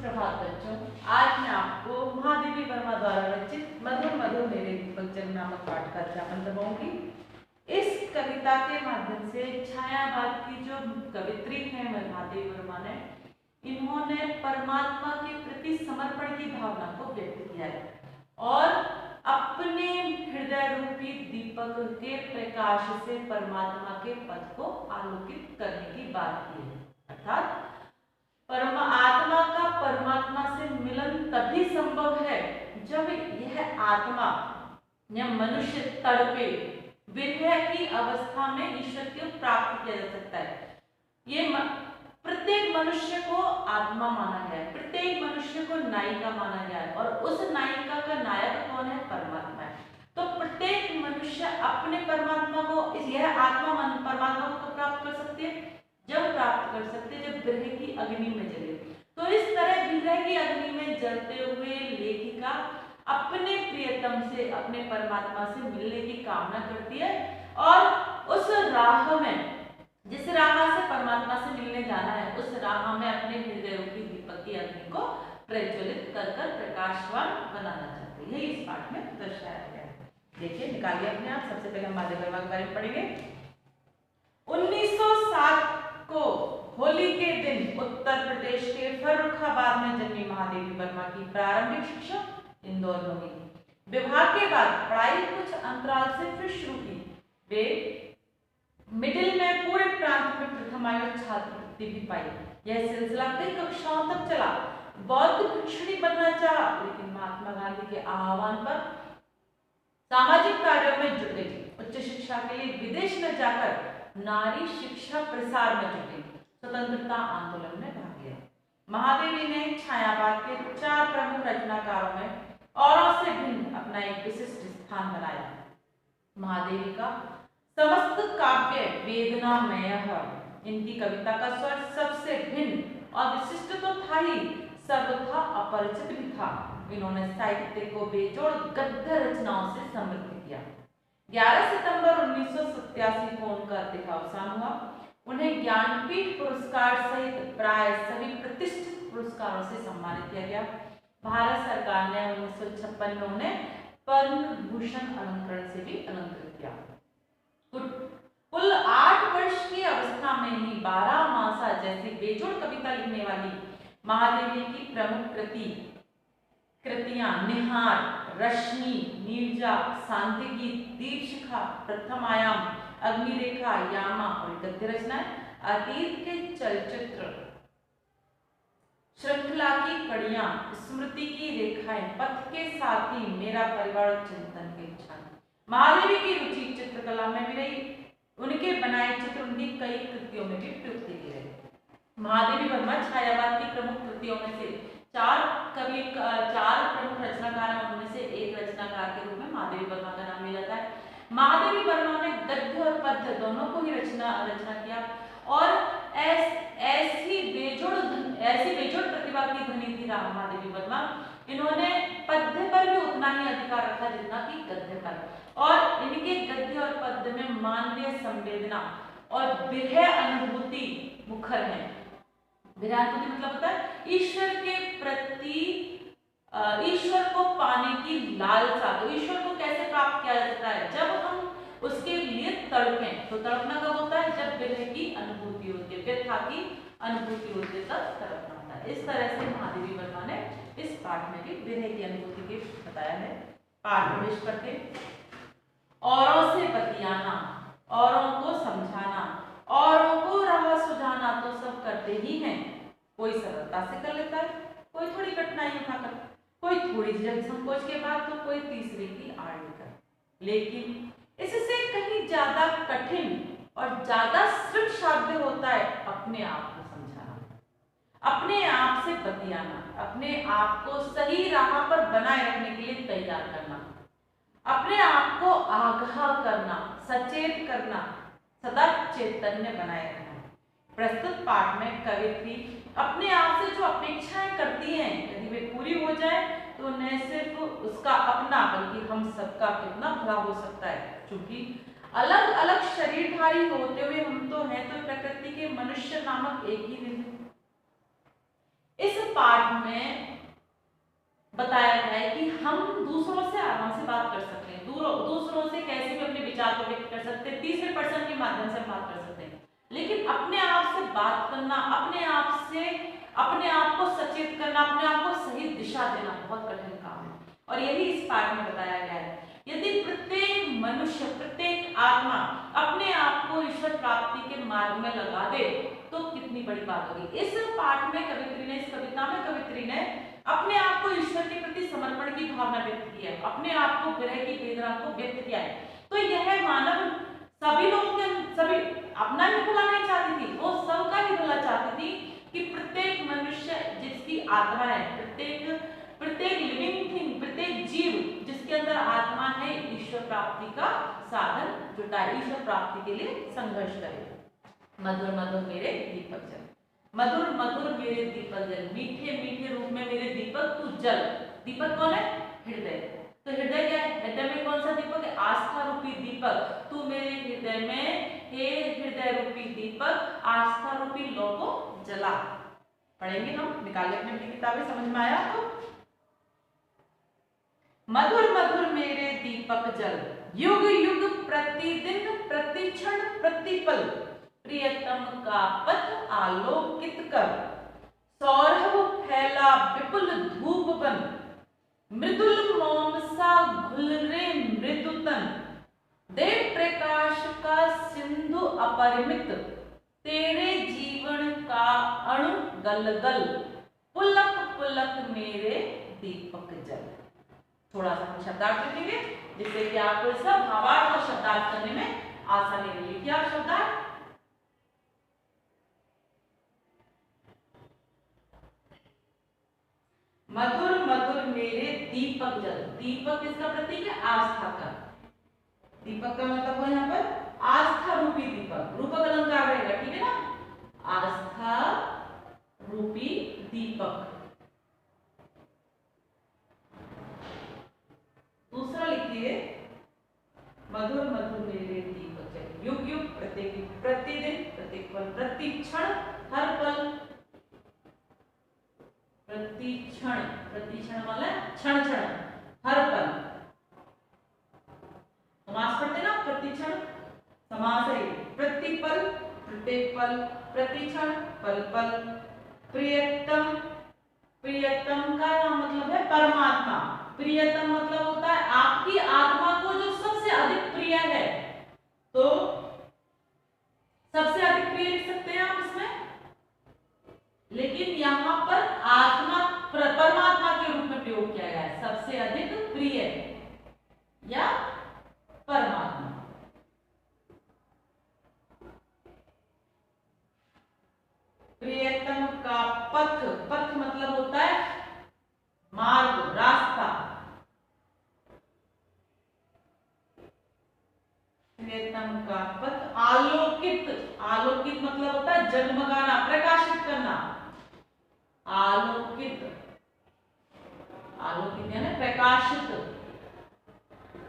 सुप्रभात बच्चों। आज मैं आपको महादेवी वर्मा द्वारा रचित मधुर मधुर मेरे दीपक जल नामक पाठ का अध्यापन करवाऊंगी। इस कविता के माध्यम से छायावाद की जो कवित्री है महादेवी वर्मा ने, इन्होंने परमात्मा के प्रति समर्पण की भावना को व्यक्त किया है और अपने हृदय रूपी दीपक के प्रकाश से परमात्मा के पथ को आलोकित करने की बात की है। अर्थात आत्मा का परमात्मा से मिलन तभी संभव है जब यह आत्मा या मनुष्य तड़पे। विरह की अवस्था में ईश्वर को प्राप्त किया जा सकता है। ये प्रत्येक मनुष्य को आत्मा माना गया है, प्रत्येक मनुष्य को नायिका माना गया है और उस नायिका का नायक कौन है? परमात्मा है। तो प्रत्येक मनुष्य अपने परमात्मा को, यह आत्मा परमात्मा को प्राप्त कर सकती है जब प्राप्त कर सकते जब विरह की अग्नि में जले। तो इस तरह विरह की अग्नि में जलते हुए लेखिका अपने प्रियतम से, अपने परमात्मा से मिलने की कामना करती है और उस राह में, जिस राह से परमात्मा से मिलने जाना है, उस राह में अपने हृदय रूपी दीपक की अग्नि को प्रज्वलित कर प्रकाशवान बनाना चाहती है। यही इस पाठ में दर्शाया गया है। देखिए, निकालिए अपने आप। सबसे पहले हम महादेवी वर्मा के बारे में पढ़ेंगे। 1907 को होली के दिन उत्तर प्रदेश के फर्रुखाबाद में जन्मी महादेवी वर्मा की प्रारंभिक शिक्षा इंदौर में हुई। विवाह के बाद पढ़ाई कुछ अंतराल से फिर शुरू की। वे मिडिल में पूरे प्रांत में प्रथम आयु छात्रवृत्ति भी पाई। यह सिलसिला कई कक्षाओं तक चला। बौद्ध भिक्षुणी बनना चाहा, लेकिन महात्मा गांधी के आह्वान पर सामाजिक कार्यों में जुट गई। उच्च शिक्षा के लिए विदेश में जाकर नारी शिक्षा प्रसार में जुटी, स्वतंत्रता आंदोलन में भाग लिया। महादेवी ने छायावाद के 4 प्रमुख रचनाकारों में औरों से भिन्न अपना एक विशिष्ट स्थान बनाया। महादेवी का समस्त काव्य वेदनामय है। इनकी कविता का स्वर सबसे भिन्न और विशिष्ट तो था ही, सर्वथा अपरिचित भी था। इन्होंने साहित्य को बेजोड़ गद्य रचनाओं से समृद्ध किया। 11 सितंबर 1987 को उनका देहावसान हुआ। उन्हें ज्ञानपीठ पुरस्कार सहित प्राय सभी प्रतिष्ठित पुरस्कारों से सम्मानित किया गया। भारत सरकार ने 1956 में उन्हें पद्म भूषण अलंकरण से भी अलंकृत किया। कुल 8 वर्ष की अवस्था में ही 12 मासा जैसी बेजोड़ कविता लिखने वाली महादेवी की प्रमुख कृतियां निहार, रश्मि, नीरजा, शांतिगीत, दीपशिखा, प्रथम आयाम, अग्निरेखा, यामा और गद्य रचनाएं अतीत के चलचित्र श्रृंखला की कड़ियां, स्मृति की रेखाएं, पथ के साथी, मेरा परिवार, चिंतन के क्षण। महादेवी की रुचि चित्रकला में भी रही। उनके बनाए चित्र उनकी कई कृतियों में भी प्रयुक्त किए गए। महादेवी वर्मा छायावाद की प्रमुख कृतियों में से 4 प्रमुख रचनाकार हैं। उनमें से एक रचनाकार के रूप में महादेवी वर्मा का नाम लिया जाता है। महादेवी वर्मा ने गद्य और पद्य दोनों को ही रचना किया और ऐसी बेजोड़ प्रतिभा की धनी थी महादेवी वर्मा। इन्होंने पद्य पर भी उतना ही अधिकार रखा जितना कि गद्य पर, और इनके गद्य और पद्य में मानवीय संवेदना और विरह अनुभूति मुखर है। विरह अनुभूति मतलब होता है ईश्वर के प्रति, ईश्वर को पाने की लालसा। तो ईश्वर को कैसे प्राप्त किया जा सकता है? जब हम उसके लिए तड़पें। तो तड़पना कब होता है? जब विरह की अनुभूति होती है, व्यथा की अनुभूति होती है, तब तड़पना होता है। इस तरह से महादेवी वर्मा ने इस पाठ में भी विरह की अनुभूति के बताया है। पाठ प्रवेश करके औरों से बतियाना, औरों को समझाना, औरों को राह सुझाना तो सब करते ही हैं। कोई सरलता से कर लेता है, कोई थोड़ी कठिनाई उठाकर, कोई थोड़ी झिझक संकोच के बाद, तो कोई तीसरे की आड़ लेकर। लेकिन इससे कहीं ज्यादा कठिन और ज्यादा श्रम साध्य होता है अपने आप को समझाना, अपने आप से बतियाना, अपने आप को सही राह पर बनाए रखने के लिए तैयार करना, अपने आप को आगाह करना, सचेत करना, सदा चैतन्य बनाए रखना। प्रस्तुत पाठ में कवित्री अपने आप से जो अपेक्षाएं करती हैं, यदि वे पूरी हो जाए तो न सिर्फ उसका अपना बल्कि हम सबका कितना भला हो सकता है। क्योंकि अलग अलग शरीरधारी होते हुए हम तो हैं तो प्रकृति के मनुष्य नामक एक ही दिन। इस पाठ में में बताया गया है कि हम दूसरों से आराम से बात कर सकते हैं, दूसरों से कैसे भी अपने विचार को व्यक्त कर सकते हैं, तीसरे पर्सन के माध्यम से बात कर सकते हैं। लेकिन अपने आप से बात करना, अपने आप को सचेत करना, अपने आप को सही दिशा देना बहुत कठिन काम है। और यही इस पाठ में बताया गया है। यदि प्रत्येक मनुष्य, प्रत्येक आत्मा अपने आप को ईश्वर प्राप्ति के मार्ग में लगा दे तो कितनी बड़ी बात होगी। इस पाठ में कवित्री ने, इस कविता में कवित्री ने अपने आप को ईश्वर के प्रति समर्पण की भावना व्यक्त की है, अपने आप को विरह की वेदना को व्यक्त किया है। तो यह मानव सभी लोगों के, सभी अपना ही भला नहीं चाहती थी, वो सबका ही भला चाहती थी कि प्रत्येक मनुष्य जिसकी आत्मा है, प्रत्येक लिविंग थिंग, प्रत्येक जीव जिसके अंदर आत्मा है, ईश्वर प्राप्ति का साधन जुटाए, ईश्वर प्राप्ति के लिए संघर्ष करे। मधुर मधुर मेरे दीपक जल, मधुर मधुर मेरे दीपक जल, मीठे मीठे रूप में मेरे दीपक तू जल। दीपक कौन है? हृदय। तो हृदय क्या है? हृदय में कौन सा दीपक है? आस्था रूपी दीपक। तू मेरे हृदय में, हे हृदय रूपी दीपक, आस्था रूपी लौ को जला। पढ़ेंगे हम, निकालिए अपनी किताबें। समझ में आया आपको? मधुर मधुर मेरे दीपक जल, युग युग प्रतिदिन प्रतिक्षण प्रतिपल, प्रियतम का पथ आलोकित कर, सौरभ फैला विपुल धूप बन, मृदुल मोम सा घुल रे मृदुतन, दे प्रकाश का सिंधु अपरिमित, तेरे जीवन का अणु गल गल, पुलक पुलक मेरे दीपक जल। थोड़ा सा हम शब्दार्थ लिखेंगे जिससे कि आपको इसका भावार्थ और शब्दार्थ करने में आसानी होगी। लिखिए आप शब्दार्थ। मधुर मधुर मेरे दीपक जल, दीपक किसका प्रतीक है? आस्था का। दीपक का मतलब है यहाँ पर आस्था रूपी दीपक, रूपक अलंकार रहेगा, ठीक है ना? आस्था रूपी दीपक। दूसरा लिखिए, मधुर मधुर मेरे दीपक जल, युग युग प्रत्येक युग, प्रतिदिन प्रत्येक पल, प्रतिक्षण हर पल, प्रतिक्षण, प्रतिक्षण मतलब क्षण क्षण, हर पल। समास पढ़ते ना, प्रतिक्षण समास है, प्रतिपल प्रत्येक पल, प्रतिक्षण पल पल, प्रियतम, प्रियतम का मतलब है परमात्मा। प्रियतम मतलब होता है आपकी आत्मा को जो सबसे अधिक प्रिय है, तो सबसे अधिक प्रिय लिख सकते हैं आप इसमें, लेकिन यहां पर आत्मा परमात्मा के रूप में प्रयोग किया गया है। सबसे अधिक प्रिय या परमात्मा। प्रियतम का पथ, पथ मतलब होता है मार्ग, रास्ता। प्रियतम का पथ आलोकित, आलोकित मतलब होता है जगमगाना, प्रकाशित करना। आलोकित, आलोकित यानी प्रकाशित,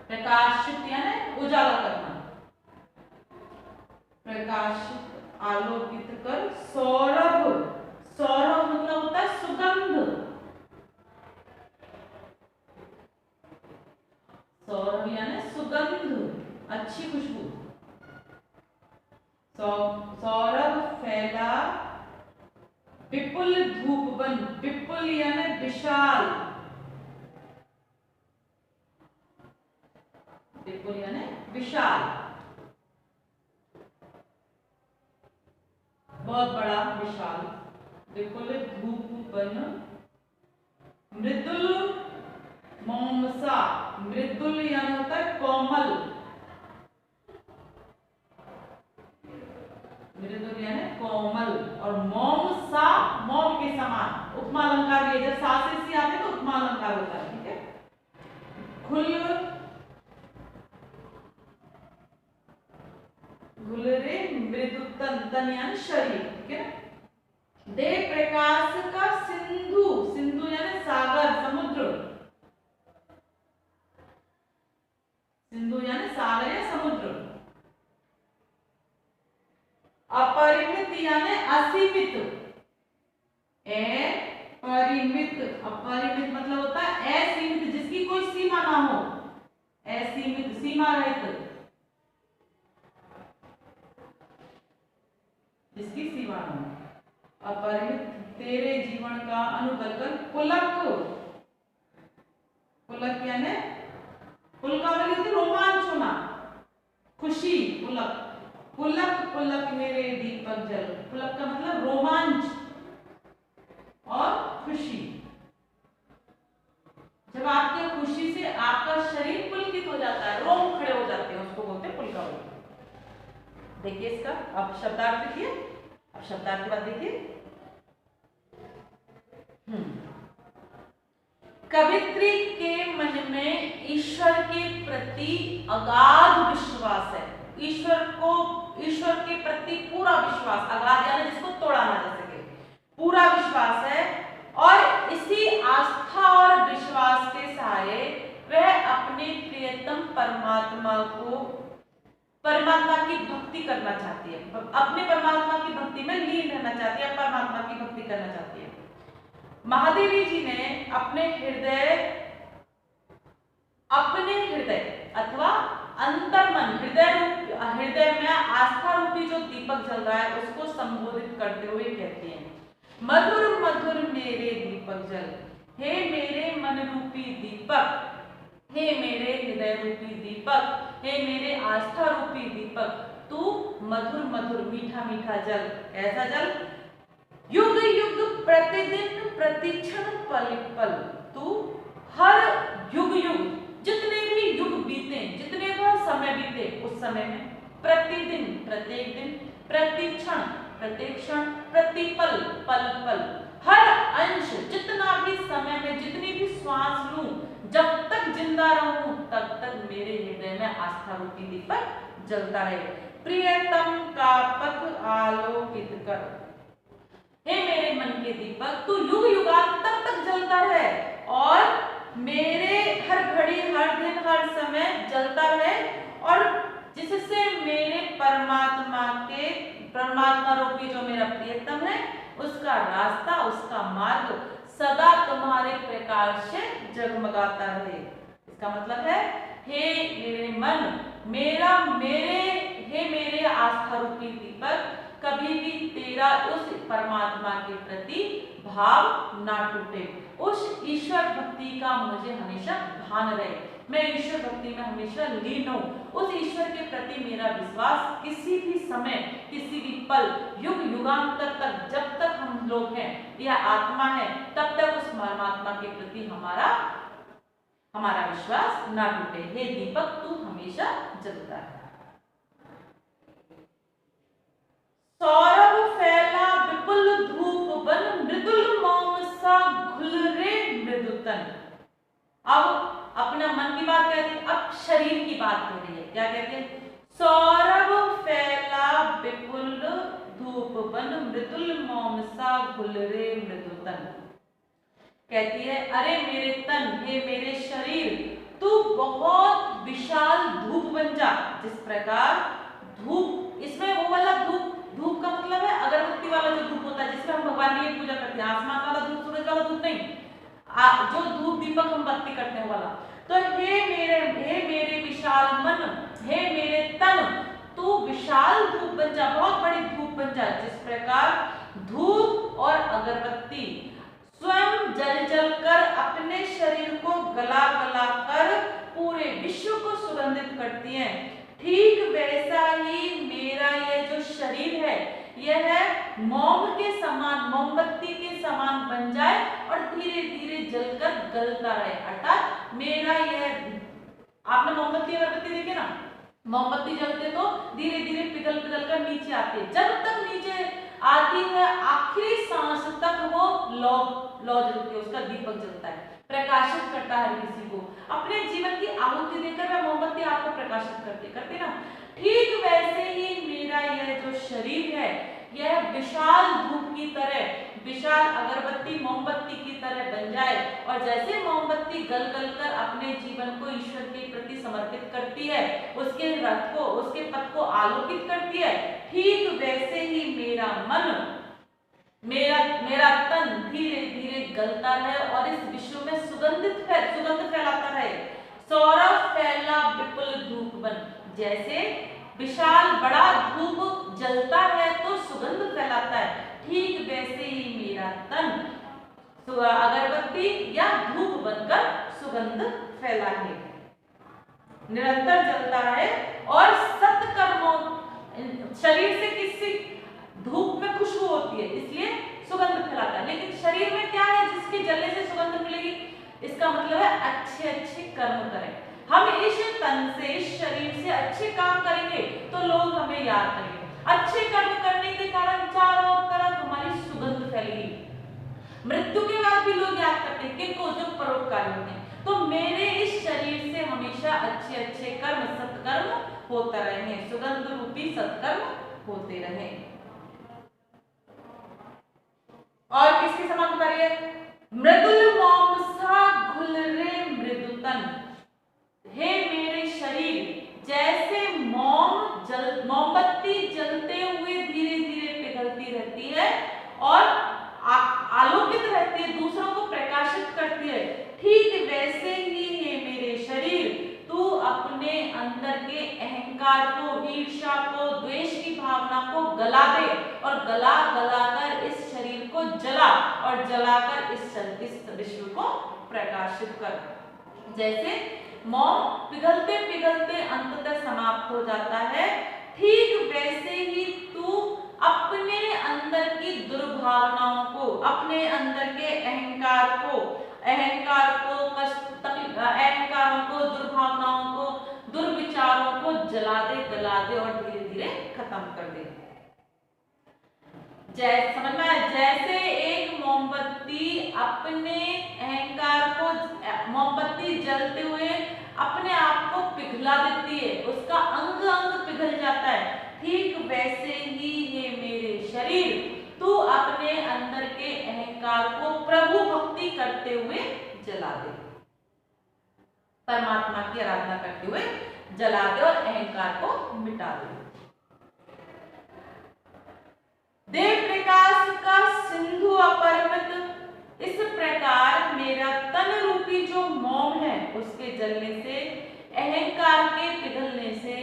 प्रकाशित यानी उजाला करना, प्रकाशित आलोकित कर, सौरभ, सौरभ मतलब होता है सुगंध, सौरभ यानी सुगंध, अच्छी खुशबू। सौरभ फैला विपुल धूप बन, विपुल यानी विशाल, विपुल यानी विशाल, बहुत बड़ा, विशाल, विपुल धूप बन, मृदुल मोमसा, मृदुल यानी होता है कोमल, मृदुल यानी कोमल, और मोम सा, मोम के समान, उपमा अलंकार भी, जब सा से सी आते तो उपमा अलंकार होता है, ठीक है? खुल, घुलरे मृदुतन, तन यानी शरीर, ठीक है? दे प्रकाश का सिंधु, सिंधु यानी सागर, समुद्र, सिंधु यानी सागर या समुद्र, अपरिमित यानी असीमित, परिमित अपरिमित, अपरिमित मतलब होता है असीमित, जिसकी कोई सीमा ना हो, असीमित सीमा रहित, जिसकी सीमा ना हो, अपरिमित तेरे जीवन का अनुदर्शन पुलक, पुलक यानी पुलका वाली रोमांच होना, खुशी, पुलक, पुलक पुलक मेरे दीपक जल, पुलक का मतलब रोमांच और खुशी। जब आपकी खुशी से आपका शरीर पुलकित हो जाता है, रोम खड़े हो जाते हैं, उसको बोलते हैं पुलका। देखिए इसका अब शब्दार्थ देखिए, अब शब्दार्थ के बाद देखिए, कवित्री के मन में ईश्वर के प्रति अगाध विश्वास है, ईश्वर के प्रति पूरा विश्वास, अगाध यानी जिसको तोड़ा ना जा सके, पूरा विश्वास है। और इसी आस्था और विश्वास के सहारे वह अपने प्रियतम परमात्मा की भक्ति करना चाहती है, अपने परमात्मा की भक्ति में लीन रहना चाहती है, परमात्मा की भक्ति करना चाहती है। महादेवी जी ने अपने हृदय अथवा अंतर्मन, हृदय में आस्था रूपी जो दीपक जल रहा है उसको संबोधित करते हुए कहते हैं, मधुर मधुर मेरे दीपक जल, हे मेरे मन रूपी दीपक, हे मेरे हृदय रूपी दीपक, हे मेरे आस्था रूपी दीपक, तू मधुर मधुर मीठा मीठा जल, ऐसा जल युग युग प्रतिदिन प्रतिक्षण पल पल, तू हर युग युग, जितने भी युग बीते, जितने भी समय बीते उस समय में, प्रतिदिन प्रत्येक दिन, प्रतिक्षण प्रत्येक क्षण, प्रतिपल पल पल, हर अंश जितना भी समय में, जितनी भी श्वास लूं, जब तक जिंदा रहूं तब तक मेरे हृदय में आस्था रूपी दीपक जलता रहे। प्रियतम का पथ आलोकित कर, हे मेरे मन के दीपक, तू युग युगांतर तक जलता रहे और मेरे हर घड़ी, हर दिन, हर समय जलता रहे, और जिससे मेरे परमात्मा रूपी जो मेरा प्रियतम है उसका रास्ता, उसका मार्ग सदा तुम्हारे प्रकाश से जगमगाता रहे। इसका मतलब है, हे मेरे मन, हे मेरे आस्था रूपी दीपक, कभी भी तेरा उस परमात्मा के प्रति भाव ना टूटे, उस ईश्वर भक्ति का मुझे हमेशा भान रहे, मैं ईश्वर भक्ति में हमेशा लीन हूं, उस ईश्वर के प्रति मेरा विश्वास किसी भी समय, किसी भी पल, युग युगांतर तक, जब तक हम लोग हैं, यह आत्मा है, तब तक उस परमात्मा के प्रति हमारा विश्वास ना टूटे। हे दीपक, तू हमेशा जलता है। सौरभ फैला विपुल धूप बन, मृदुल मौन सा घुलरे मृदुतन। अब अपना मन की बात कह रही है, अब शरीर की बात कर रही है। क्या कहते हैं? सौरभ फैला विपुल धूप बन, मृदुल मौन सा घुलरे मृदुतन। कहती है, अरे मेरे तन, हे मेरे शरीर, तू बहुत विशाल धूप बन जा। जिस प्रकार धूप, इसमें वो वाला धूप का मतलब है अगरबत्ती वाला जो धूप होता है जिसमें हम भगवान की पूजा करते हैं, आसमान वाला धूप, सूरज वाला धूप नहीं, जो धूप दीपक हम बत्ती करते हैं वाला। तो हे मेरे विशाल मन, हे मेरे तन, तू विशाल धूप बन जा, बहुत बड़ी धूप बन जा। जिस प्रकार धूप और अगरबत्ती स्वयं जल जल कर अपने शरीर को गला गला कर पूरे विश्व को सुगंधित करती हैं, ठीक वैसा ही मेरा यह जो शरीर है, यह मोमबत्ती के समान बन जाए और धीरे धीरे जलकर गलता रहे। अर्थात मेरा यह, आपने मोमबत्ती अगरबत्ती देखी ना, मोमबत्ती जलते तो धीरे धीरे पिघल पिघल कर नीचे आती है, जब तक नीचे आती है आखिरी सांस तक वो लौ जलती है, उसका दीपक जलता है, प्रकाशित करता है किसी को। अपने जीवन की आहुति देकर वह मोमबत्ती आपको प्रकाशित करते ना, ठीक वैसे ही मेरा यह जो शरीर है, यह विशाल धूप की तरह, विशाल अगरबत्ती मोमबत्ती की तरह बन जाए, और जैसे मोमबत्ती गल गल कर अपने जीवन को ईश्वर के प्रति समर्पित करती है, उसके रथ को, उसके पथ को आलोकित करती है, ठीक वैसे ही मेरा मन, मेरा तन धीरे धीरे गलता रहे और इस विश्व में सुगंध फैलाता रहे। सौरभ फैला विपुल धूप बन, जैसे विशाल बड़ा धूप जलता है तो सुगंध फैलाता है, ठीक वैसे ही मेरा तन अगरबत्ती या धूप बनकर सुगंध फैला है, निरंतर जलता रहे और सत्कर्मों, शरीर से किसी धूप में खुशबू होती है इसलिए सुगंध फैलाता है, लेकिन शरीर में क्या है जिसके जलने से सुगंध मिलेगी? इसका मतलब है अच्छे अच्छे कर्म करें। हम इस तन से, इस शरीर से अच्छे काम करेंगे तो लोग हमें याद करेंगे। अच्छे कर्म करने के कारण चारों तरफ हमारी सुगंध फैलेगी। मृत्यु के बाद भी लोग याद करते हैं किनको? जो परोपकारी होते हैं। तो मेरे इस शरीर से हमेशा अच्छे अच्छे कर्म, सत्कर्म होता रहे, सुगंध रूपी सत्कर्म होते रहे। और किसके समान उतारिए? मृदुल मोम सा घुल रे मृदु तन, हे मेरे शरीर जैसे मोमबत्ती जलते हुए धीरे धीरे पिघलती रहती है और आलोकित रहती है, दूसरों को प्रकाशित करती है, ठीक वैसे ही है मेरे शरीर, तू अपने अंदर के अहंकार को, ईर्ष्या को, द्वेष की भावना को गला दे और गला कर इस शरीर को जला और जलाकर इस विश्व को प्रकाशित कर। जैसे मोम पिघलते पिघलते अंततः समाप्त हो जाता है, ठीक वैसे ही तू अपने अंदर की दुर्भावनाओं को, अपने अंदर के अहंकार को, अहंकारों को, दुर्भावनाओं को, दुर्विचारों को जला दे, गला दे और धीरे धीरे खत्म कर दे। जैसे समझ में आया? जैसे एक मोमबत्ती अपने अहंकार को, मोमबत्ती जलते हुए अपने आप को पिघला देती है, उसका अंग अंग पिघल जाता है, ठीक वैसे ही ये मेरे शरीर, तू अपने अंदर के अहंकार को प्रभु भक्ति करते हुए जला दे, परमात्मा की आराधना करते हुए जला दे और अहंकार को मिटा दे। देव प्रकाश का सिंधु अपरिमित, इस प्रकार मेरा तन रूपी जो मोम है उसके जलने से, अहंकार के पिघलने से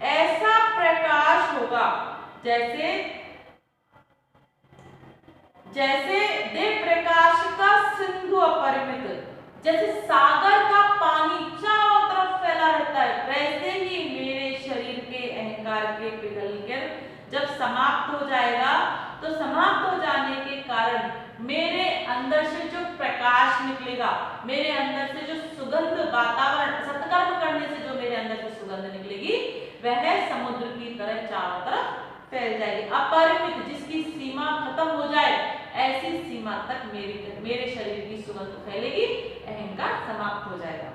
ऐसा प्रकाश होगा जैसे देव प्रकाश का सिंधु अपरिमित, जैसे सागर का पानी चारों तरफ फैला रहता है, वैसे ही मेरे शरीर के अहंकार के पिघलकर जब समाप्त हो जाएगा, तो समाप्त हो जाने के कारण मेरे अंदर से जो प्रकाश निकलेगा, मेरे अंदर से जो सुगंध, वातावरण, सत्कर्म करने से जो मेरे अंदर से सुगंध निकलेगी, वह समुद्र की तरह चारों तरफ फैल जाएगी। अपरिमित, जिसकी सीमा खत्म हो जाए, ऐसी सीमा तक मेरे शरीर की सुगंध फैलेगी, अहंकार समाप्त हो जाएगा।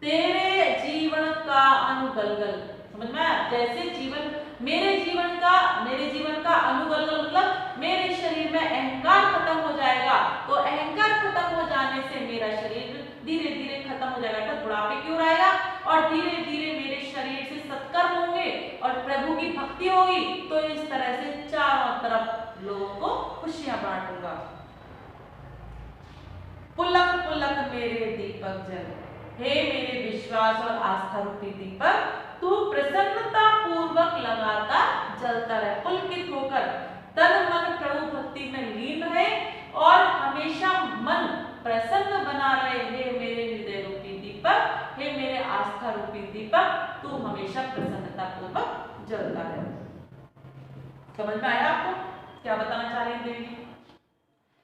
तेरे जीवन का अनुगलगल, समझ में आया? जैसे जीवन, मेरे जीवन का अनुगलगल मतलब मेरे शरीर में अहंकार खत्म हो जाएगा, तो अहंकार खत्म हो जाने से मेरा शरीर धीरे धीरे खत्म हो जाएगा, तो बुढ़ापे की ओर आएगा और धीरे धीरे मेरे शरीर से सत्कर्म होंगे और प्रभु की भक्ति होगी, तो इस तरह से चारों तरफ लोगों को खुशियां बांटूंगा। पुलक पुलक मेरे दीपक जल, हे मेरे विश्वास और आस्था रूपी दीपक, तू प्रसन्नता पूर्वक लगातार जलता रहे, पुलकित होकर तन मन प्रभु भक्ति में लीन रहे और हमेशा मन प्रसन्न बना रहे। हे मेरे हृदय रूपी दीपक, हे मेरे आस्था रूपी दीपक, तू हमेशा प्रसन्नता पूर्वक जलता रहे। समझ में आया आपको क्या बताना चाह रही है देवी?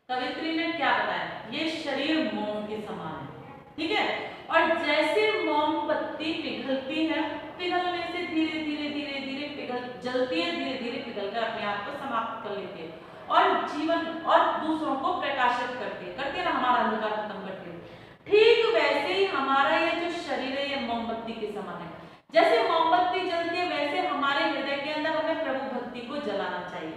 कवित्री ने क्या बताया? ये शरीर मोम के समान है, ठीक है, और जैसे मोमबत्ती पिघलती है, पिघलने से धीरे धीरे धीरे धीरे जलती है, धीरे धीरे पिघलकर अपने आप को समाप्त कर लेती है और जीवन और दूसरों को प्रकाशित करती है ना, हमारा अंधकार खत्म करती है। ठीक वैसे ही हमारा ये जो शरीर है, ये मोमबत्ती के समान है। जैसे मोमबत्ती जलती है, वैसे हमारे हृदय के अंदर हमें प्रभु भक्ति को जलाना चाहिए।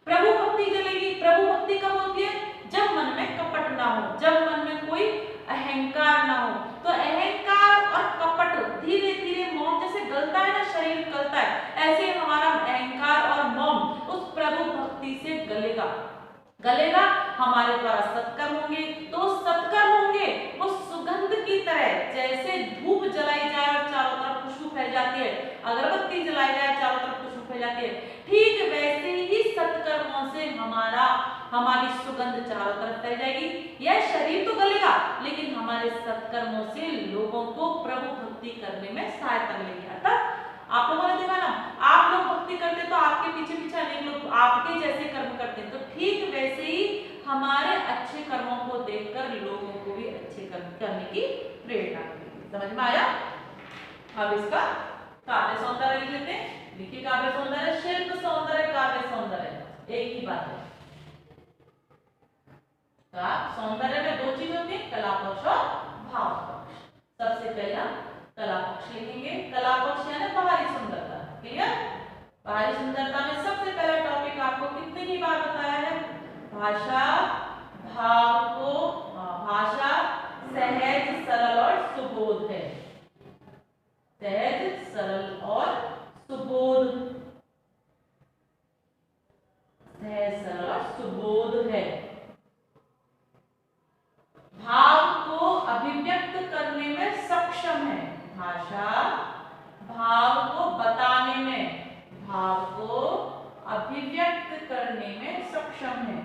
प्रभु भक्ति जलेगी। प्रभु भक्ति कब होती है? जब मन में कपट ना हो, जब मन में कोई अहंकार ना हो। तो अहंकार और कपट धीरे धीरे मोम जैसे गलता है ना, शरीर गलता है, ऐसे हमारा अहंकार और मोम उस प्रभु भक्ति से गलेगा, हमारे द्वारा सत्कर्म होंगे। तो सत्कर्म होंगे वो सुगंध की तरह, जैसे धूप जलाई जाए और चारों तरफ खुशबू फैल जाती है, अगरबत्ती जलाई जाए चारों तरफ खुशबू फैल जाती है, ठीक वैसे ही सत्कर्मों से हमारी सुगंध चारों तरफ फैल जाएगी। यह शरीर तो गलेगा लेकिन हमारे सत्कर्मों से लोगों को प्रभु भक्ति करने में सहायता मिलेगी। अर्थात आप लोगों ने देखा ना, आप लोग भक्ति करते तो आपके पीछे पीछे अनेक लोग आपके जैसे कर्म करते हैं, तो ठीक वैसे ही हमारे अच्छे कर्मों को देखकर लोगों को भी अच्छे कर्म करने की प्रेरणा मिलेगी। समझ में आया? अब इसका काव्य सौंदर्य लिख लेते हैं। लिखिए काव्य सौंदर्य, शिल्प सौंदर्य, काव्य सौंदर्य एक ही बात है। सौंदर्य में दो चीज होती है, कला पक्ष और भाव पक्ष। सबसे पहले हम कला पक्ष लिखेंगे। कला पक्ष यानी बाहरी सुंदरता। क्लियर? बाहरी सुंदरता में सबसे पहला टॉपिक आपको कितने की बार बताया है? भाषा, भाव को भाषा सहज, सरल और सुबोध है। सहज, सरल और सुबोध, सहज, सरल और सुबोध है। भाव को अभिव्यक्त करने में सक्षम है। भाषा भाव को बताने में, भाव को अभिव्यक्त करने में सक्षम है।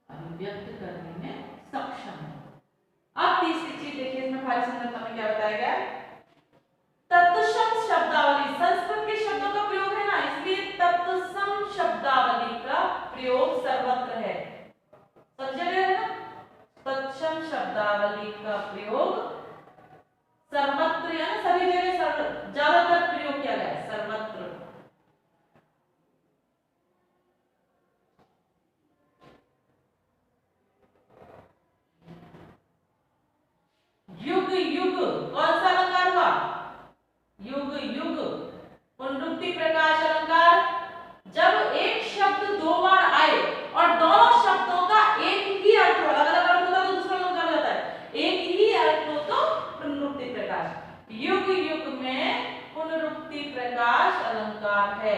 अभिव्यक्त करने में सक्षम है। अब तीसरी चीज देखिए, इसमें भारी सुंदरता में क्या बताया गया है? तत्सम शब्दावली। संस्कृत के शब्दों का प्रयोग है ना, इसलिए तत्सम शब्दावली का प्रयोग सर्वत्र है। समझ रहे हैं ना? तत्सम शब्दावली का प्रयोग सर्वत्र यानी सभी जगह ज्यादातर प्रयोग किया गया है, सर्वत्र। युग युग कौन सा अलंकार हुआ? युग युग। पुनरुक्ति प्रकाश अलंकार, जब एक शब्द दो बार आए और दोनों शब्दों का एक ही अर्थ हो, अलग अलग अर्थ होता है तो दूसरा अलंकार हो जाता है, एक ही अर्थ हो तो पुनरुक्ति प्रकाश। युग युग में पुनरुक्ति प्रकाश अलंकार है।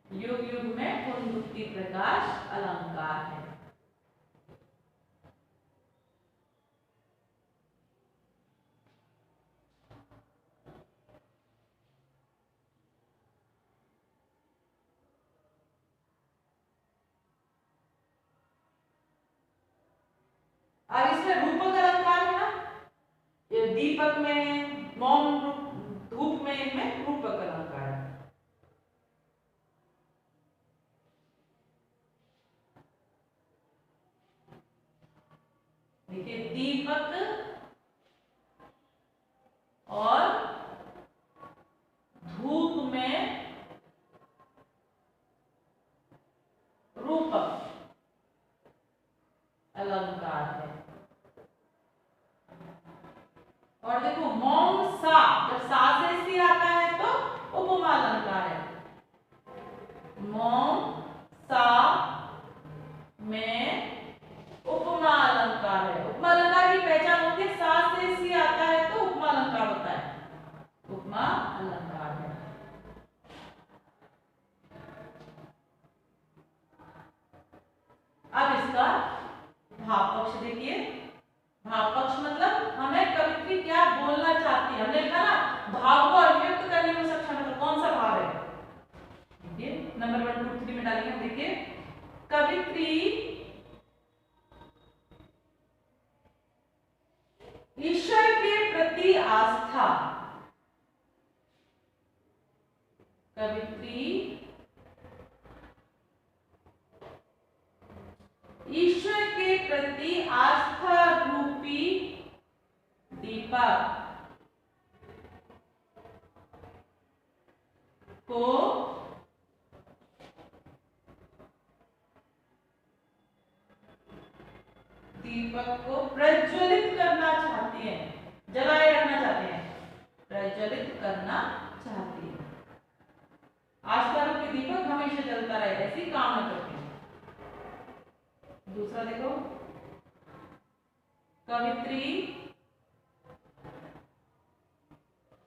युग युग में पुनरुक्ति प्रकाश अलंकार है। अब इसमें रूपक अलंकार है ना, ये दीपक में, मौन धूप में, इनमें रूपक अलंकार है। देखिए दीपक और धूप में रूपक अलंकार है। और देखो मौन सा, जब सा से सी आता है तो उपमा अलंकार है। मौन सा में उपमा अलंकार है। उपमा अलंकार की पहचान होती है, सा से सी आता है तो उपमा अलंकार होता है, उपमा अलंकार है। अब इसका भाव पक्ष देखिए। भाव पक्ष मतलब हमें कवित्री क्या बोलना चाहती है। हमने लिखा ना भाव को अभिव्यक्त करने में सक्षम है, तो कौन सा भाव है? देखिए नंबर 1 2 3 में डालेंगे। देखिए कवित्री ईश्वर के प्रति आस्था, कवित्री ईश्वर के प्रति आस्था रूपी दीपक को प्रज्वलित करना चाहती है, जलाए रखना चाहते हैं, प्रज्वलित करना चाहती है। आस्था रूपी दीपक हमेशा जलता रहे, ऐसी कामना करती है। दूसरा देखो, कवित्री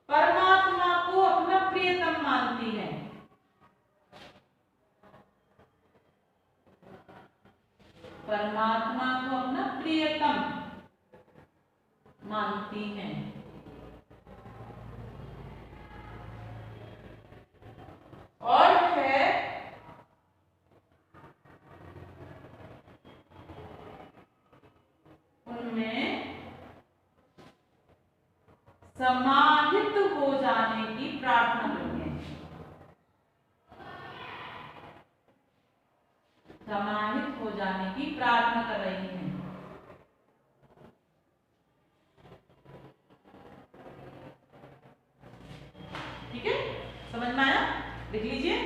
परमात्मा को अपना प्रियतम मानती है। परमात्मा को अपना प्रियतम मानती हैं। और है उनमें समाहित हो जाने की प्रार्थना करते हैं। समाहित हो जाने की प्रार्थना कर रही हैं। ठीक है, समझ में आया? लिख लीजिए।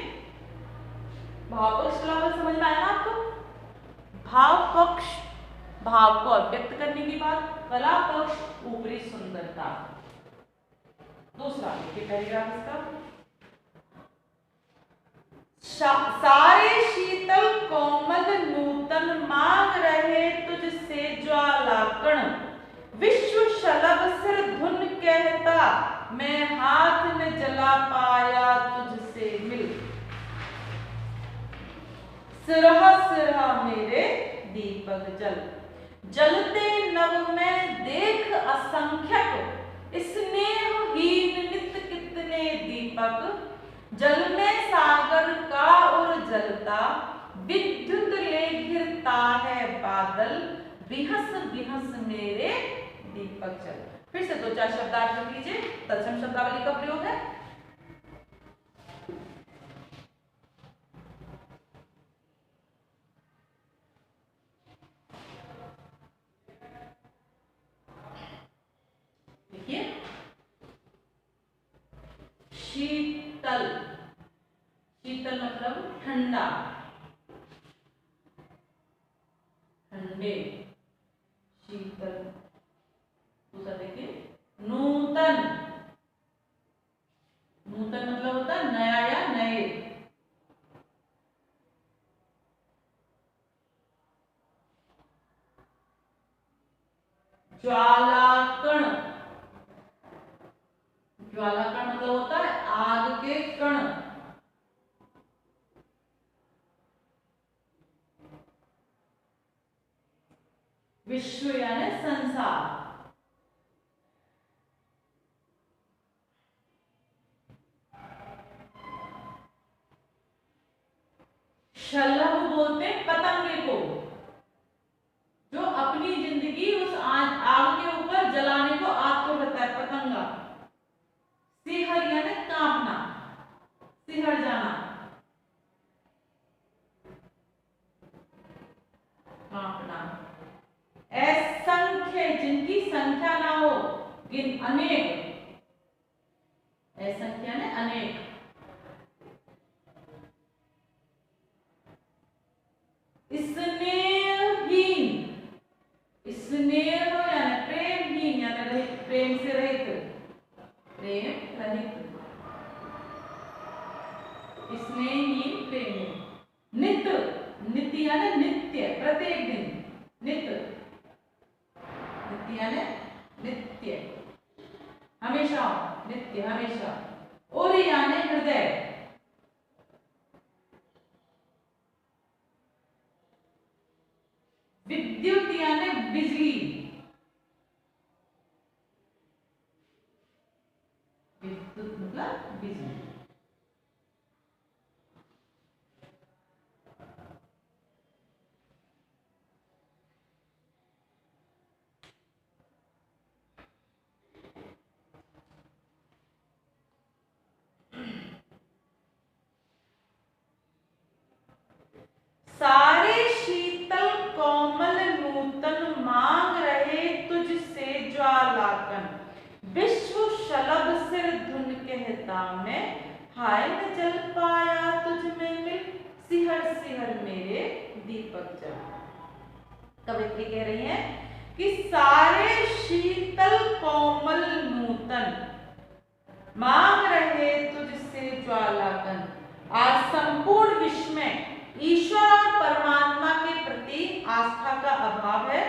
भाव पक्ष समझ में आया आपको? भाव पक्ष भाव को अभिव्यक्त करने की बात, कला पक्ष ऊपरी सुंदरता। दूसरा देखिए पैराग्राफ इसका। सारे शीतल कोमल नूतन मांग रहे तुझसे ज्वालाकण, विश्व शलभ सिर धुन कहता मैं हाथ न जला पाया तुझसे मिल। सिरहा सिरहा मेरे दीपक जल, जलते नव में देख असंख्यक, स्नेहहीन नित कितने दीपक, जल में सागर का और जलता, विद्युत ले घिरता है बादल, बिहस बिहस मेरे दीपक जल। फिर से दो चार शब्दार्थ लिख लीजिए। तत्सम शब्दावली का प्रयोग है। देखिए शीतल, शीतल मतलब ठंडा, ठंडे, शीतल। दूसरा देखिए नूतन, नूतन मतलब होता है नया या नए। ज्वालाकण, ज्वालाकण मतलब होता है आग के कण। विश्व यानी संसार। शलभ बोलते पतंगे को, जो अपनी जिंदगी उस आग के ऊपर जलाने को आग को कहता है पतंगा। सिहर यानी कांपना, सिहर जाना, कांपना। असंख्य जिनकी संख्या ना हो, गिन अनेक, असंख्य ने अनेक। स्नेहहीन, स्नेह यानी प्रेमहीन यानी रहित, प्रेम से रहित, प्रेम रहित, स्नेहहीन प्रेम। नित्य, नित्य यानी नित्य, प्रत्येक दिन, नित्य, नित्य यानी नित्य, हमेशा, नित्य हमेशा। और यानी हृदय, विद्युत यानी बिजली, विद्युत मतलब बिजली। सारे शीतल कोमल नूतन मांग रहे तुझसे ज्वालाकन, विश्व शलभ सिर धुन कहता मैं हाय न जल पाया तुझ में मिल, सिहर सिहर मेरे दीपक जल। कवित्री कह रही है कि सारे शीतल कोमल नूतन मांग रहे तुझसे ज्वालाकन। आज संपूर्ण विश्व में ईश्वर और परमात्मा के प्रति आस्था का अभाव है।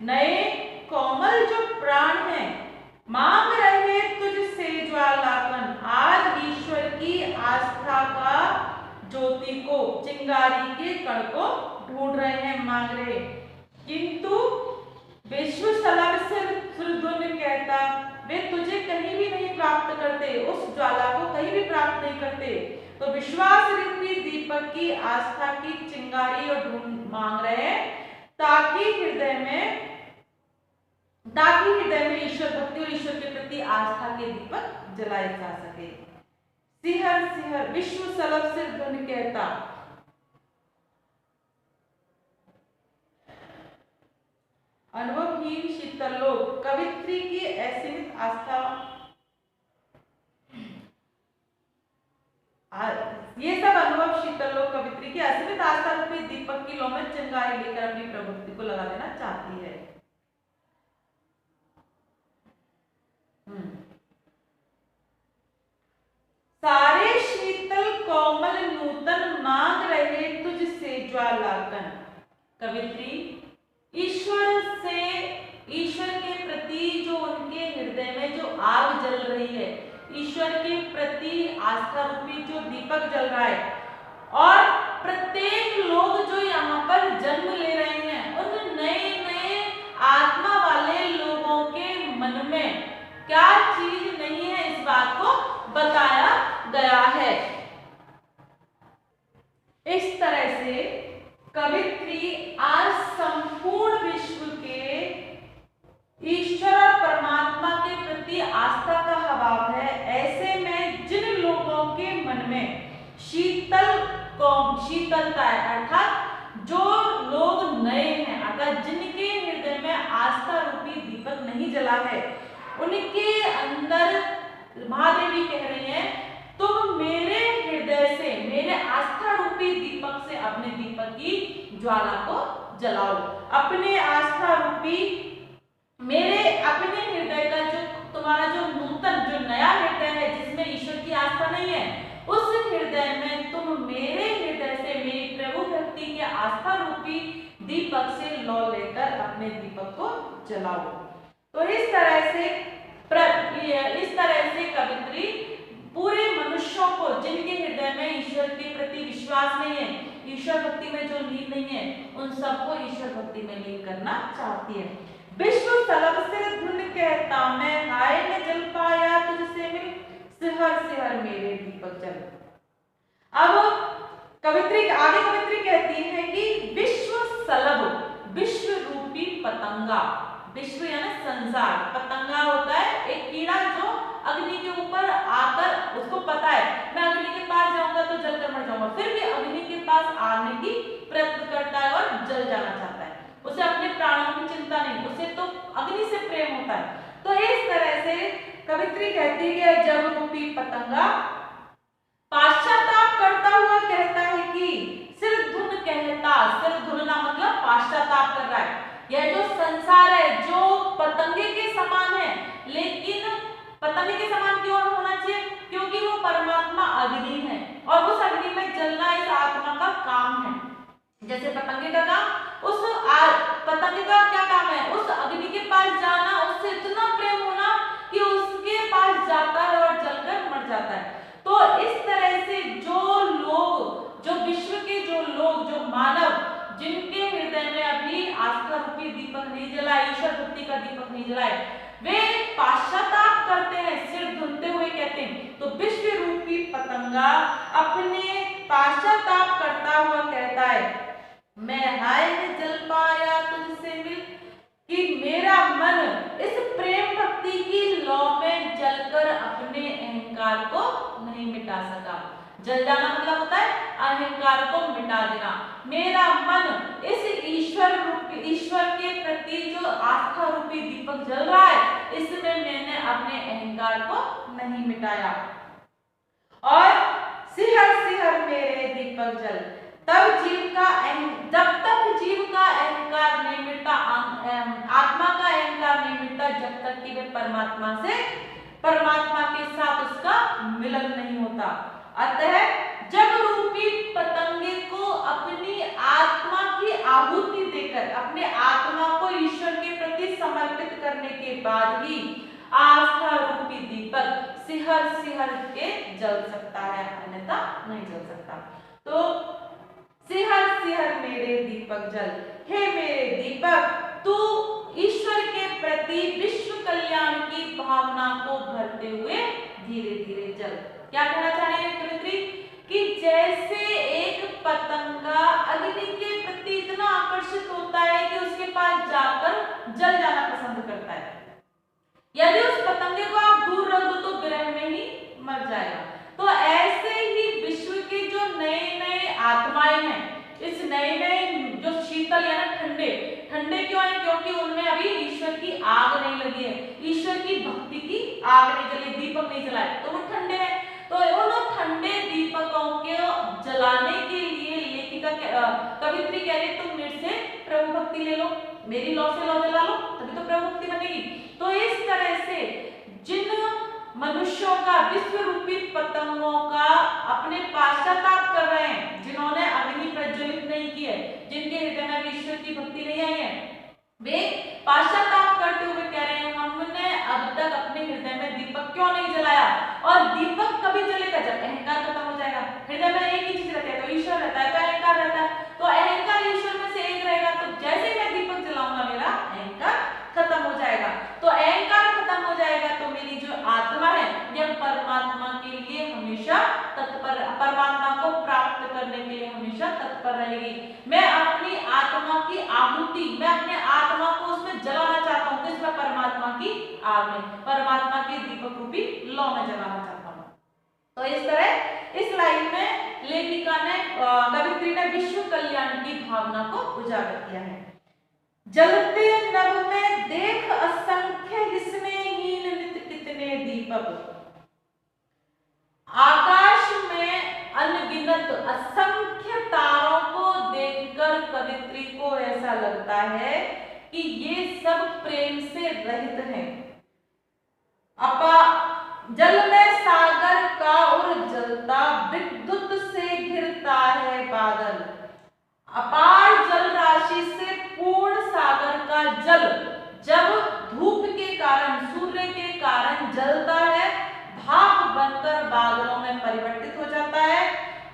नए कोमल जो प्राण है, मांग रहे तुझसे ज्वालापन, आज ईश्वर की आस्था का ज्योति को, चिंगारी के कण को ढूंढ रहे हैं, मांग रहे, किंतु विश्व सलग सुरधुन कहता वे तुझे कहीं भी नहीं प्राप्त करते, उस ज्वाला को कहीं भी प्राप्त नहीं करते। तो विश्वास रूपी दीपक की आस्था की चिंगारी और ढूंढ मांग रहे हैं, ताकि हृदय में ईश्वर भक्ति और ईश्वर के प्रति आस्था के दीपक जलाए जा सके। सिहर सिहर विश्व सलभ सिर धुन कहता, अनुभवहीन शीतल लोग कवित्री की ऐसी आस्था, ये सब अनुभव शीतल लोग कवित्री की असीमित आस्था रूपी दीपक की लौ में चिंगारी लेकर अपनी प्रवृत्ति को लगा देना चाहती है। सारे शीतल कोमल नूतन मांग रहे तुझसे ज्वालाकन, कवित्री ईश्वर के प्रति जो उनके हृदय में जो आग जल रही है, ईश्वर के प्रति आस्था रूपी जो दीपक जल रहा है, और प्रत्येक लोग जो यहाँ पर जन्म ले रहे हैं, उन नए नए आत्मा वाले लोगों के मन में क्या चीज नहीं है, इस बात को बताया गया है। इस तरह से कवित्री आज संपूर्ण विश्व के ईश्वर और परमात्मा के प्रति आस्था का अभाव है, ऐसे में जिन लोगों के मन में शीतलता है, अर्थात जो लोग नए हैं, अर्थात जिनके हृदय में आस्था रूपी दीपक नहीं जला है, उनके अंदर महादेवी कह रही हैं, तुम मेरे हृदय से, मेरे आस्था रूपी दीपक से अपने दीपक की ज्वाला को जलाओ। अपने आस्था रूपी अपने हृदय का जो तुम्हारा जो नूतन, जो नया हृदय है जिसमें ईश्वर की आस्था नहीं है, उस हृदय में तुम मेरे हृदय से मेरी प्रभु भक्ति के आस्था रूपी दीपक से लौ लेकर अपने दीपक को जलाओ। तो इस तरह से कवित्री पूरे मनुष्यों को, जिनके हृदय में ईश्वर के प्रति विश्वास नहीं है, ईश्वर भक्ति में जो लीन नहीं है, उन सबको ईश्वर भक्ति में लीन करना चाहती है। विश्व सलभ सिर धुन कहता, मैं हाय न जल पाया तुझसे मिल, सिहर सिहर मेरे दीपक जल। अब कवित्री कहती है कि विश्व सलभ, विश्व रूपी पतंगा, विश्व यानी संसार, पतंगा होता है एक कीड़ा जो अग्नि के ऊपर आकर, उसको पता है मैं अग्नि के पास जाऊंगा तो जलकर मर जाऊंगा, फिर भी अग्नि के पास आने की प्रयत्न करता है और जल जाना चाहता है, उसे अपने प्राणों की चिंता नहीं, उसे तो अग्नि से प्रेम होता है। तो इस तरह से कवित्री कहती है, जब रूपी पतंगा पाश्चाताप करता हुआ कहता है कि सिर धुन कहता, सिर धुनना मतलब पाश्चाताप कर रहा है, यह जो संसार है जो पतंगे के समान है, लेकिन पतंगे के समान क्यों होना चाहिए, क्योंकि वो परमात्मा अग्नि है और उस अग्नि में जलना इस आत्मा का काम है। जैसे पतंगे का काम, पतंगे का क्या काम है, उस अग्नि के पास जाना, उससे इतना प्रेम होना कि उसके पास जाता है और जलकर मर जाता है। तो इस तरह से जो लोग, जो विश्व के जो लोग, जो मानव, जिनके हृदय में अभी आस्था रूपी दीपक नहीं जला, ईश्वर भक्ति का दीपक नहीं जलाए, वे पाश्चाताप करते हैं, सिर धुनते हुए कहते हैं। तो विश्व रूपी पतंगा अपने पाश्चाताप करता हुआ कहता है, मैं हाय न जल पाया तुझसे मिल, कि मेरा मन इस प्रेम भक्ति की लौ में जलकर अपने अहंकार को नहीं मिटा सका। जल जाना मतलब होता है अहंकार को मिटा देना। मेरा मन इस ईश्वर के प्रति जो आस्था रूपी दीपक जल रहा है, इसमें मैंने अपने अहंकार को नहीं मिटाया। और सिहर सिहर मेरे दीपक जल, जब तक जीव का अहंकार नहीं मिटता, आत्मा का अहंकार नहीं मिटता, जब तक कि वे परमात्मा के साथ उसका मिलन नहीं होता। अतः जग रूपी पतंगे को अपनी आत्मा की आहुति देकर अपने आत्मा को ईश्वर के प्रति समर्पित करने के बाद ही आस्था रूपी दीपक सिहर सिहर के जल सकता है, अन्यथा नहीं जल सकता। तो सिहर सिहर मेरे दीपक जल, हे मेरे दीपक तू ईश्वर के प्रति विश्व कल्याण की भावना को भरते हुए धीरे धीरे जल। क्या कहना चाह रहे हैं कवित्री कि जैसे एक पतंगा अग्नि के प्रति इतना आकर्षित होता है कि उसके पास जाकर जल जाना पसंद करता है, यदि उस पतंगे को आप दूर रख दो तो विरह में ही मर जाएगा। तो ऐसे ही विश्व के जो नए नए आत्माएं हैं, इस नए नए जो शीतल या ठंडे ठंडे क्यों है, क्योंकि उनमें अभी ईश्वर की आग नहीं लगी है, ईश्वर की भक्ति की आग नहीं जली, दीपक नहीं जलाए, तो वो ठंडे हैं। तो उन ठंडे दीपकों को जलाने के लिए लेखिका कवित्री कह रही तुम मेरे से प्रभु भक्ति ले लो, मेरी लौ से लौ जला लो, तभी तो प्रभु भक्ति बनेगी। तो इस तरह से जिन मनुष्यों का विश्व रूपी पतंगों का अपने पाश्चाताप कर रहे हैं, जिन्होंने अग्नि प्रज्वलित नहीं की है, जिनके हृदय में ईश्वर की भक्ति नहीं आई है, वे पाश्चाताप करते हुए कह रहे हैं हमने अब तक अपने हृदय में दीपक क्यों नहीं जलाया। और दीपक कभी जलेगा जब अहंकार खत्म हो जाएगा। हृदय में एक ही चीज रहती है, तो ईश्वर रहता है, तो अहंकार रहता है, तो अहंकार ईश्वर में से एक रहेगा, तो जैसे मैं दीपक जलाऊंगा मेरा अहंकार खत्म हो जाएगा। तो अहंकार खत्म हो जाएगा तो मेरी जो आत्मा है यह परमात्मा के लिए हमेशा तत्पर, परमात्मा को प्राप्त करने के लिए हमेशा तत्पर रहेगी। मैं अपनी आत्मा की आहुति, मैं अपने आत्मा को उसमें जलाना चाहता हूँ, किसमें? परमात्मा की आग में, परमात्मा के दीपक रूपी लौ में जलाना चाहता हूँ। तो इस तरह इस लाइन में लेखिका ने कवित्री ने विश्व कल्याण की भावना को उजागर किया है। जलते नभ में देख असंख्य इसने हीन नित कितने दीपक, आकाश में अनगिनत असंख्य तारों को देखकर कवित्री को ऐसा लगता है कि ये सब प्रेम से रहित हैं। जल में सागर का और जलता विद्युत से घिरता है बादल, अपार जल राशि से पूर्ण सागर का जल जब धूप के कारण, सूर्य के कारण जलता है, भाप बनकर बादलों में परिवर्तित हो जाता है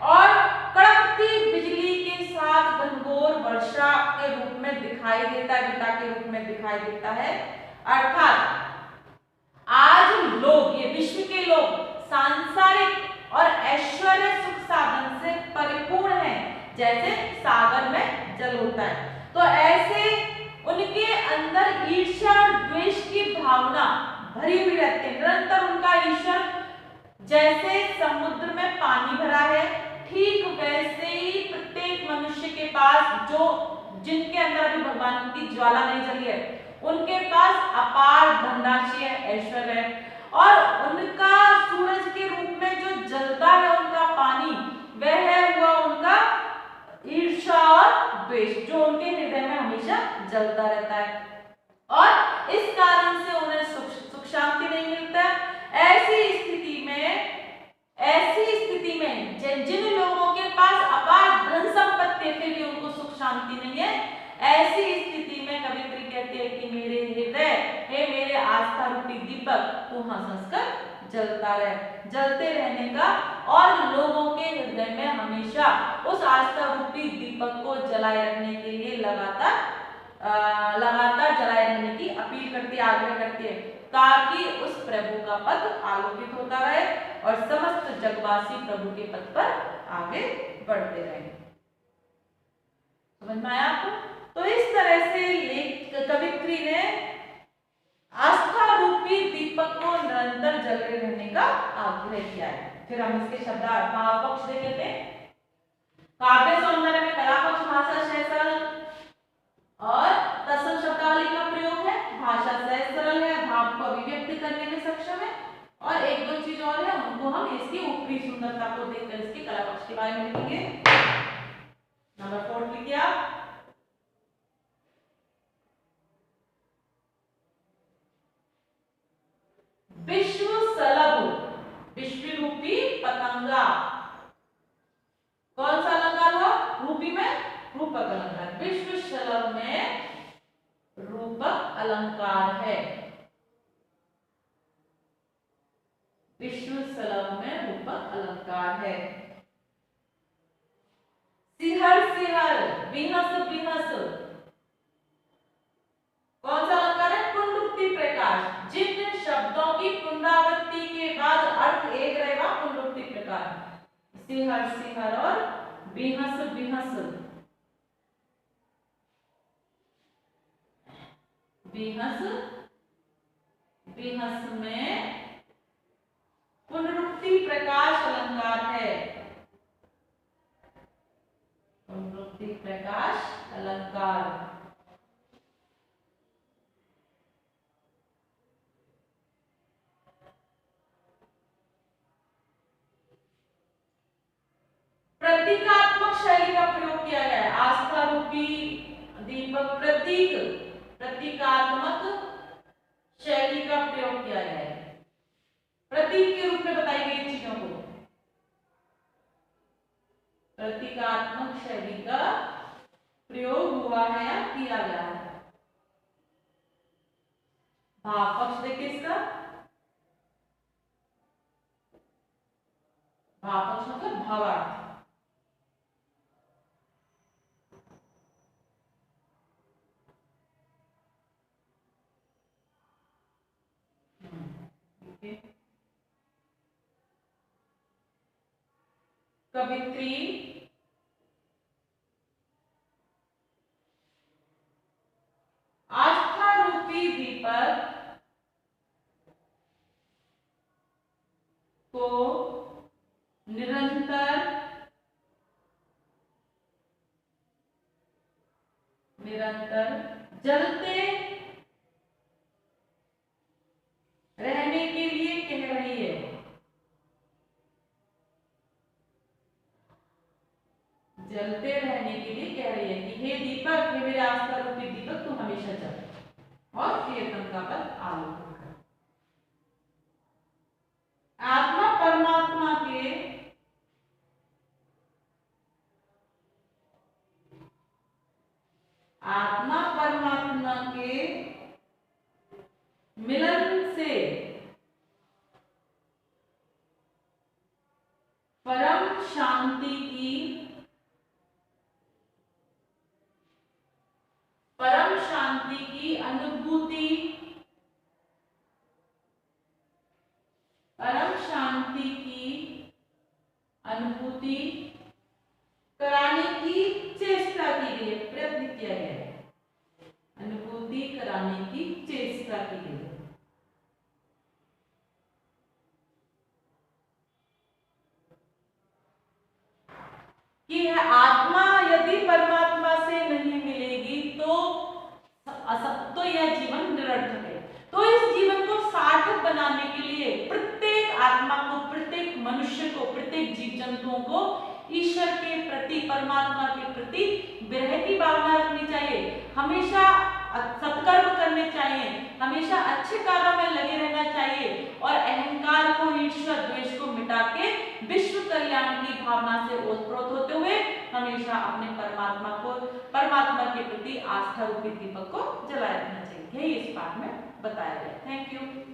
और कड़कती बिजली के साथ घनघोर वर्षा के रूप में दिखाई देता है, घटा के रूप में दिखाई देता है। अर्थात आज लोग, ये विश्व के लोग सांसारिक और ऐश्वर्य सुख साधन से परिपूर्ण हैं, जैसे सागर में जल होता है। तो ऐसे उनके अंदर ईर्ष्या और द्वेष की भावना भरी हुई रहती है, निरंतर उनका ईश्वर, जैसे समुद्र में पानी भरा है ठीक वैसे ही प्रत्येक मनुष्य के पास, जो जिनके अंदर अभी भगवान की ज्वाला नहीं जली है, उनके पास अपार धनराशि है, ऐश्वर्य है, और उनका सूरज के रूप में जो जलता है उनका पानी, वह है हुआ उनका ईर्ष्या और द्वेष, जो उनके हृदय में हमेशा जलता रहता है, और इस कारण से उन्हें सुख शांति नहीं मिलता। ऐसी स्थिति में जिन लोगों के पास अपार धन संपत्ति है फिर भी उनको सुख शांति नहीं है, ऐसी स्थिति में कवित्री कहती है कि मेरे हृदय, हे मेरे आस्था रूपी दीपक, तू हंस हंस कर जलता रहे, जलते रहने का, और लोगों के हृदय में हमेशा उस आस्था रूपी दीपक को जलाए रखने के लिए लगातार जलाए रहने की अपील करती है, आग्रह करती है, ताकि उस प्रभु का पथ आलोकित होता रहे और समस्त जगवासी प्रभु के पथ पर आगे बढ़ते रहे। समझ में आया आपको? तो इस तरह से कवित्री ने आस्था रूपी दीपक को निरंतर जलते रहने का आग्रह किया है। फिर हम इसके शब्द पक्ष देख लेते हैं। काव्य सौंदर्य में कला पक्ष भाषा सहज सरल और तत्सम शब्दावली का प्रयोग है, भाषा सहज सरल है, भाव को अभिव्यक्त करने में सक्षम है, और एक दो चीज और है, उनको हम इसकी ऊपरी सुंदरता को देखकर इसकी कला पक्ष के बारे में लिखेंगे। नंबर 4 लिखिए आप। विश्व सलभ विश्व रूपी पतंगा, कौन सा अलंकार हुआ? रूपी में रूपक अलंकार। अलंकार है। विष्णु स्थलम में रूपक अलंकार है। सिहर सिहर, विहस विहस, कौन सा अलंकार है? पुनरुक्ति प्रकाश। जिन शब्दों की पुनरावृत्ति के बाद अर्थ एक रहेगा, पुनरुक्ति प्रकाश। सिहर सिहर और विहस विहस। विहस विहस में पुनरुक्ति प्रकाश अलंकार है। पुनरुक्ति प्रकाश अलंकार। प्रतीकात्मक शैली का प्रयोग किया गया है। आस्था रूपी दीपक प्रतीकात्मक शैली का प्रयोग किया गया है। प्रतीक के रूप में बताई गई चीजों को प्रतीकात्मक शैली का प्रयोग हुआ है या किया गया है। भाव पक्ष देखिए इसका, भाव पक्ष मतलब भावार्थ। कवित्री आस्था रूपी दीपक को निरंतर जलते रहने के लिए कह रही है। जलते रहने के लिए कह रही है कि हे दीपक, हे मेरे आस्था रूपी दीपक, तू हमेशा जल और प्रियतम का पद आलोक कर। आत्मा परमात्मा के मिलन से परम शांति की अनुभूति, कराने की चेष्टा की गई है, प्रयत्न किया गया है। अनुभूति कराने की चेष्टा की गई है। कि आत्मा यदि परमात्मा से नहीं मिलेगी तो यह जीवन निरर्थक है। तो इस जीवन को सार्थक बनाने के लिए प्रत्येक आत्मा को, प्रत्येक मनुष्य को, प्रत्येक जीव जंतुओं को ईश्वर के प्रति, परमात्मा के प्रति विरह की भावना रखनी चाहिए। हमेशा सत्कर्म करने चाहिए, हमेशा अच्छे कार्यों में लगे रहना चाहिए और अहंकार को, ईर्ष्या द्वेष को मिटा के विश्व कल्याण की भावना से ओतप्रोत होते हुए हमेशा अपने परमात्मा के प्रति आस्था रूपी दीपक को जलाए रखना चाहिए। यही इस पाठ में बताया गया। Thank you.